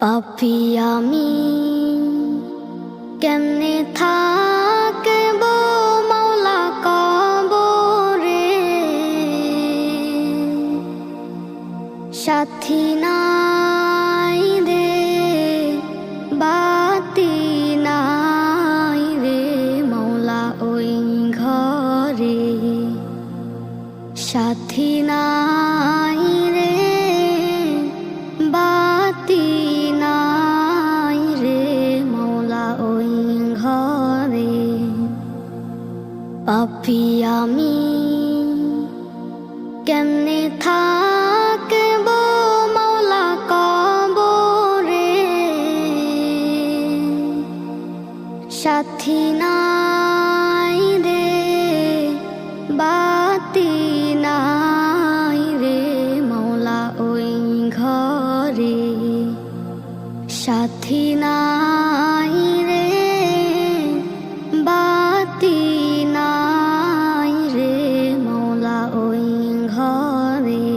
পাপী আমি কেমনে থাকব মাওলা কবরে, সাথী নাই রে বাতি নাই রে মাওলা ওই ঘরে, সাথী নাই রে বাতি নাই রে মাওলা ওই ঘরে। পাপী আমি কেমনে থাকব মাওলা কবরে, সাথী নাই রে বাতি নাই রে মাওলা ওই ঘরে, সাথী নাই রে বাতি নাই রে মাওলা ওই ঘরে।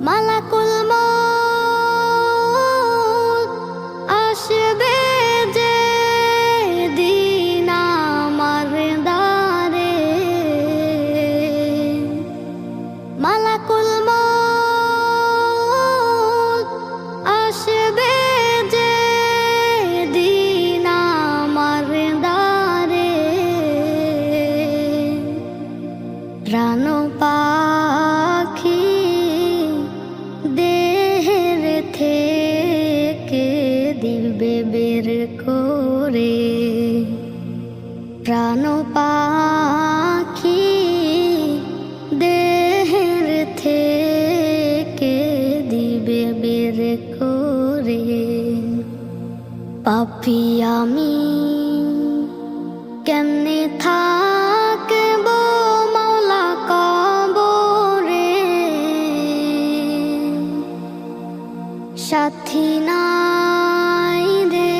মালাকুল মউত আসবে যে দিন আমার দ্বারে, মালাকুল মউত আসবে যে দিন আমার দ্বারে, প্রাণ পাখি দেহের থেকে দিবে বের করে, প্রাণ পাখি দেহের থেকে দিবে বের করে। পাপী আমি কেমনে থাকব মাওলা কবরে, সাথী নাই রে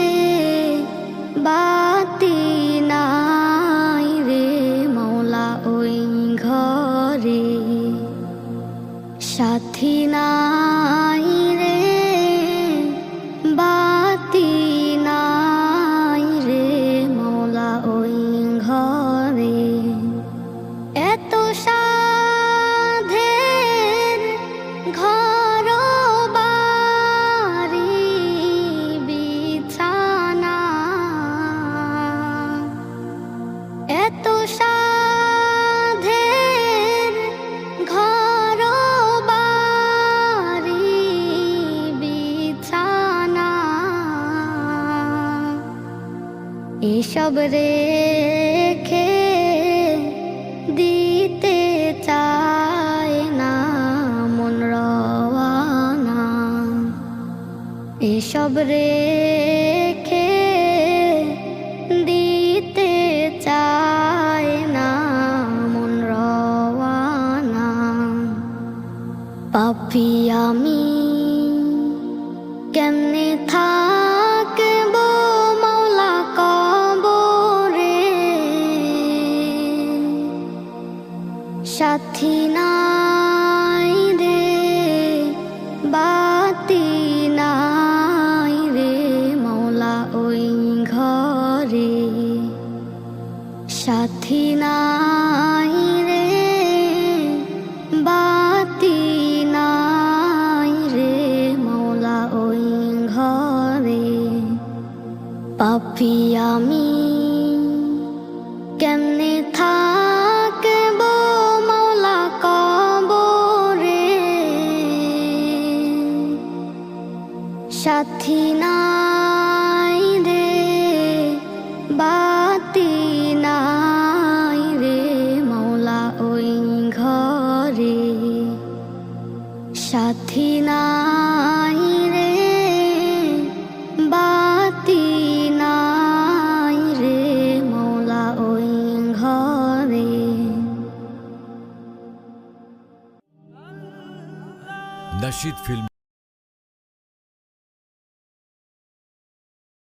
বাতি নাই রে মাওলা ওই ঘরে, সাথী নাই রে বাতি নাই রে মাওলা ওই ঘরে। এত সাধের ঘর বাড়ি বিছানা, এত সাধের ঘর বাড়ি বিছানা, এসব রেখে দিতে চায় না মন রওয়ানা, এসব রেখে দিতে চায় না মন রওয়ানা। পাপী আমি কেমনে থাকব মাওলা কবরে, সাথী নাই রে বাতি নাই রে মাওলা ওই ঘরে, সাথী নাই রে বাতি নাই রে মাওলা ওই ঘরে। পাপী আমি কেমনে থাকব মাওলা কবরে, সাথী নাই রে বাতি নাই রে মাওলা ওই ঘরে, সাথী নাই রে বাতি নাই রে মাওলা ওই ঘরে। নাশিদ ফিল্ম।